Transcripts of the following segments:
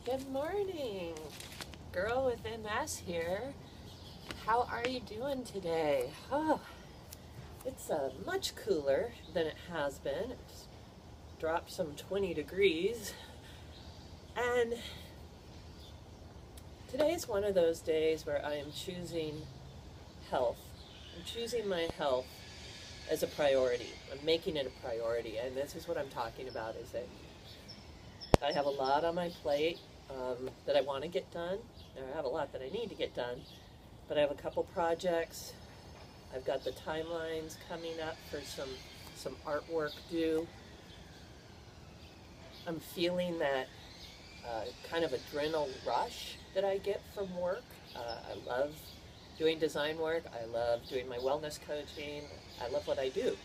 Good morning. Girl with MS here. How are you doing today? Oh, it's much cooler than it has been. It's dropped some 20 degrees. And today's one of those days where I am choosing health. I'm choosing my health as a priority. I'm making it a priority. And this is what I'm talking about is that I have a lot on my plate that I want to get done. I have a lot that I need to get done. But I have a couple projects. I've got the timelines coming up for some artwork due. I'm feeling that kind of adrenal rush that I get from work. I love doing design work. I love doing my wellness coaching. I love what I do.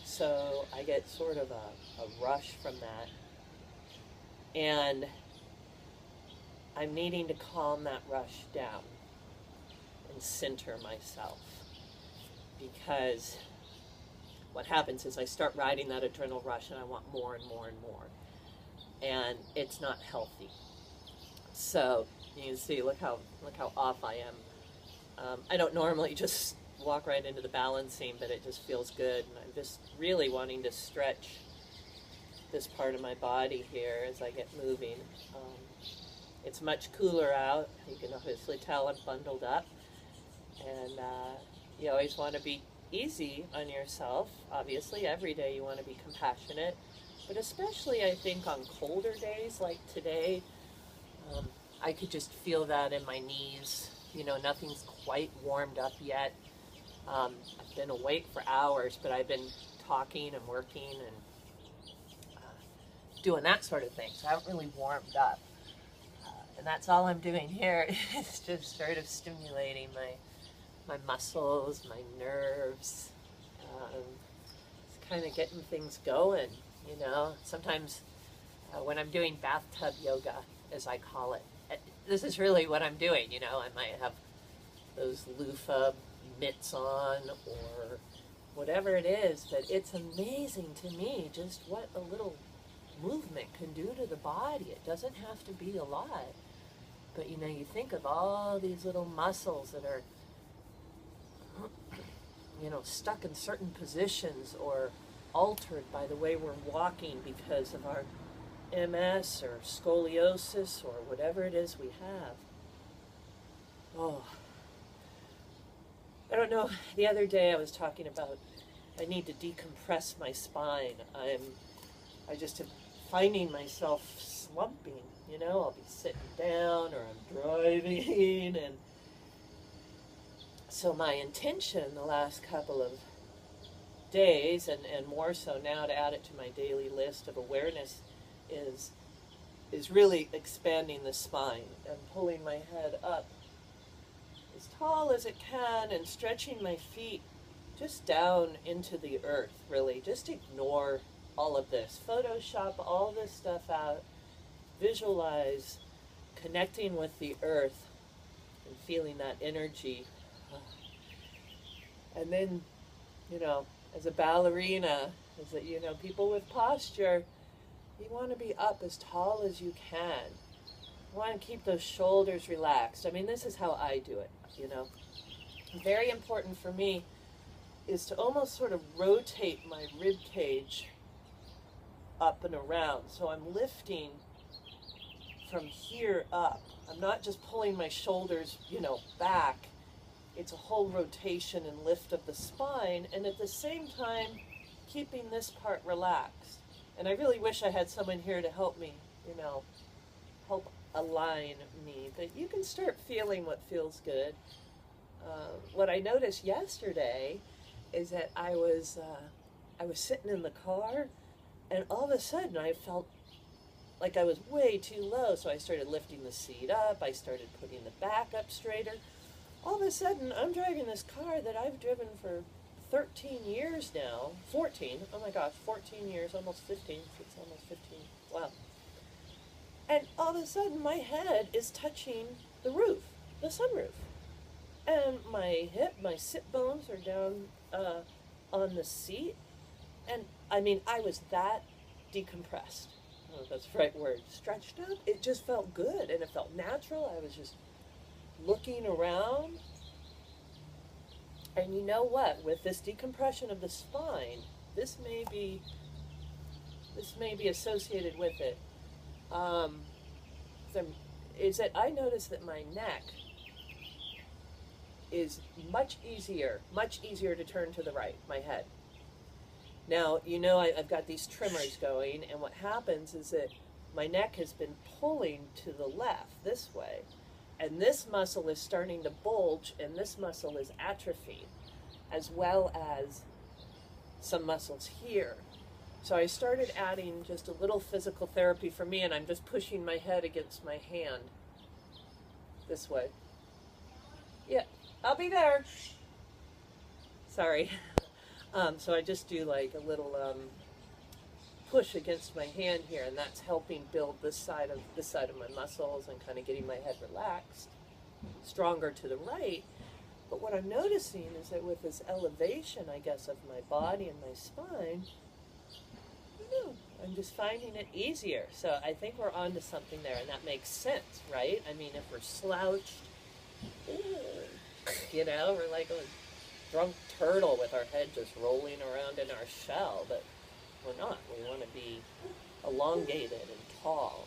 So I get sort of a rush from that. And I'm needing to calm that rush down and center myself. Because what happens is I start riding that adrenal rush and I want more and more and more. And it's not healthy. So you can see, look how off I am. I don't normally just walk right into the balancing, but it just feels good. And I'm just really wanting to stretch this part of my body here as I get moving. It's much cooler out. You can obviously tell I'm bundled up. And you always want to be easy on yourself. Obviously, every day you want to be compassionate. But especially, I think, on colder days like today, I could just feel that in my knees. You know, nothing's quite warmed up yet. I've been awake for hours, but I've been talking and working and doing that sort of thing. So I haven't really warmed up. And that's all I'm doing here is just sort of stimulating my muscles, my nerves, just kind of getting things going, you know. Sometimes when I'm doing bathtub yoga, as I call it, this is really what I'm doing, you know. I might have those loofah mitts on or whatever it is, but it's amazing to me just what a little movement can do to the body. It doesn't have to be a lot. But you know, you think of all these little muscles that are, you know, stuck in certain positions or altered by the way we're walking because of our MS or scoliosis or whatever it is we have. Oh, I don't know. The other day I was talking about I need to decompress my spine. I just am finding myself slumping. You know, I'll be sitting down or I'm driving, and so my intention the last couple of days, and more so now to add it to my daily list of awareness, is really expanding the spine and pulling my head up as tall as it can and stretching my feet just down into the earth, really. Just ignore all of this. Photoshop all this stuff out. Visualize connecting with the earth and feeling that energy. And then, you know, as a ballerina, as a, you know, people with posture, you want to be up as tall as you can. You want to keep those shoulders relaxed. I mean, this is how I do it, you know. Very important for me is to almost sort of rotate my rib cage up and around. So I'm lifting from here up. I'm not just pulling my shoulders, you know, back. It's a whole rotation and lift of the spine, and at the same time, keeping this part relaxed. And I really wish I had someone here to help me, you know, help align me. But you can start feeling what feels good. What I noticed yesterday is that I was sitting in the car, and all of a sudden I felt like I was way too low, so I started lifting the seat up. I started putting the back up straighter. All of a sudden, I'm driving this car that I've driven for 13 years now. 14. Oh my gosh, 14 years, almost 15. It's almost 15. Wow. And all of a sudden, my head is touching the roof, the sunroof. And my hip, my sit bones are down on the seat. And I mean, I was that decompressed. don't know if that's the right word, stretched up. It just felt good and it felt natural. I was just looking around. And you know what? With this decompression of the spine, this may be associated with it. Is that I noticed that my neck is much easier to turn to the right, my head. Now, you know, I've got these trimmers going, and what happens is that my neck has been pulling to the left, this way, and this muscle is starting to bulge, and this muscle is atrophied, as well as some muscles here. So I started adding just a little physical therapy for me, and I'm just pushing my head against my hand, this way. Yeah, I'll be there. Sorry. So I just do like a little push against my hand here, and that's helping build this side of my muscles and kind of getting my head relaxed, stronger to the right. But what I'm noticing is that with this elevation, I guess, of my body and my spine, I don't know, I'm just finding it easier. So I think we're onto something there, and that makes sense, right? I mean, if we're slouched, you know, we're like a drunk turtle with our head just rolling around in our shell, but we're not. We want to be elongated and tall.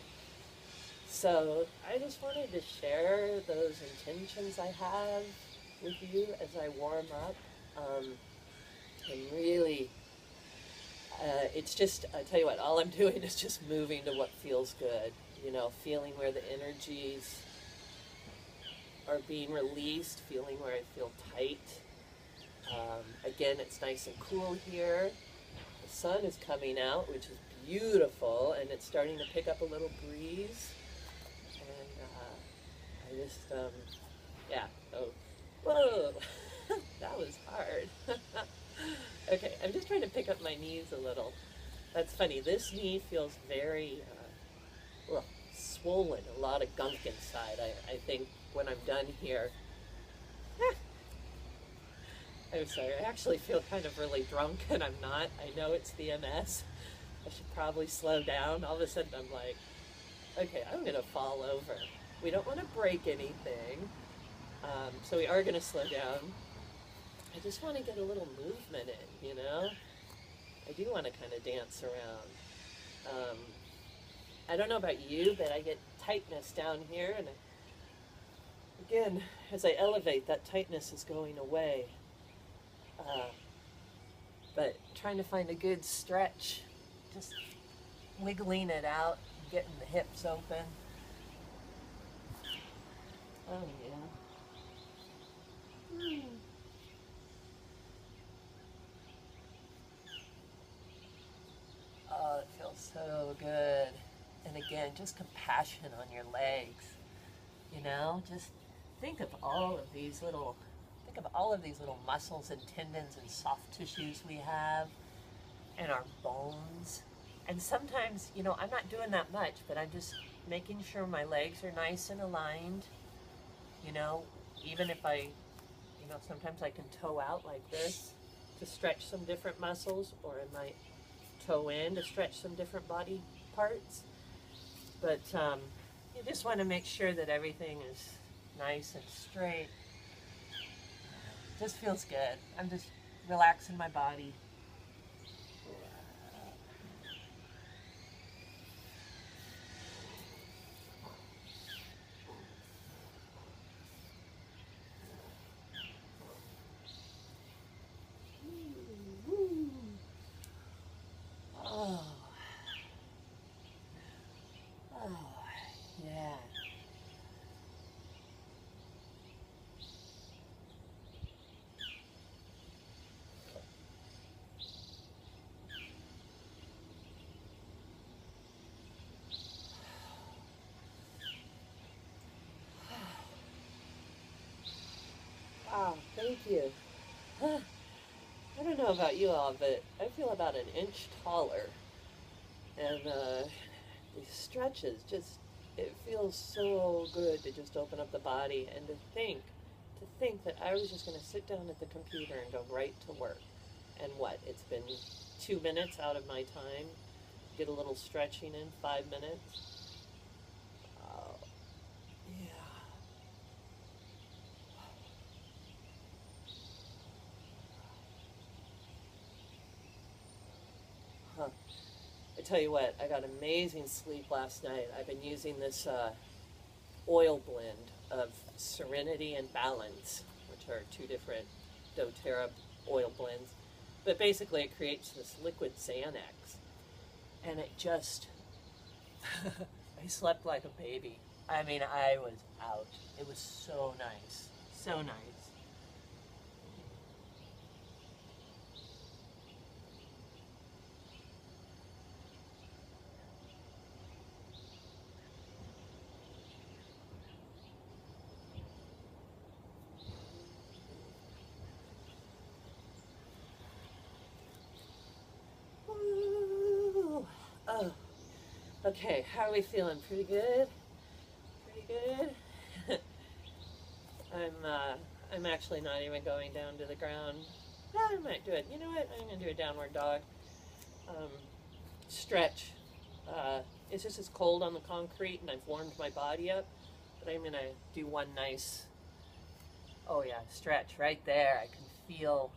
So I just wanted to share those intentions I have with you as I warm up. And really, it's just, I tell you what, all I'm doing is just moving to what feels good, you know, feeling where the energies are being released, feeling where I feel tight. Again, it's nice and cool here. The sun is coming out, which is beautiful, and it's starting to pick up a little breeze. And I just, yeah, oh, whoa, that was hard. Okay, I'm just trying to pick up my knees a little. That's funny, this knee feels very swollen, a lot of gunk inside. I think when I'm done here, I'm sorry, I actually feel kind of really drunk, and I'm not. I know it's the MS. I should probably slow down. All of a sudden I'm like, okay, I'm going to fall over. We don't want to break anything, so we are going to slow down. I just want to get a little movement in, you know? I do want to kind of dance around. I don't know about you, but I get tightness down here, and again, as I elevate, that tightness is going away. But trying to find a good stretch, just wiggling it out, getting the hips open. Oh yeah. Oh, it feels so good. And again, just compassion on your legs. You know, just think of all of these little muscles and tendons and soft tissues we have, and our bones. And sometimes, you know, I'm not doing that much, but I'm just making sure my legs are nice and aligned. You know, even if sometimes I can toe out like this to stretch some different muscles, or I might toe in to stretch some different body parts. But you just want to make sure that everything is nice and straight. Just feels good. I'm just relaxing my body. Oh. Oh, yeah. Wow, thank you. I don't know about you all, but I feel about an inch taller. And these stretches, just, it feels so good to just open up the body and to think that I was just going to sit down at the computer and go right to work. And what, it's been 2 minutes out of my time, get a little stretching in, 5 minutes. Oh, yeah. Huh. I tell you what, I got amazing sleep last night. I've been using this oil blend of Serenity and Balance, which are two different doTERRA oil blends. But basically it creates this liquid Xanax. And it just, I slept like a baby. I mean, I was out. It was so nice. So nice. Ooh. Oh, okay. How are we feeling? Pretty good? Pretty good? I'm actually not even going down to the ground. I might do it. You know what? I'm gonna do a downward dog. Um, Stretch. It's just as cold on the concrete, and I've warmed my body up. But I'm gonna do one nice. Oh yeah, stretch right there. I can feel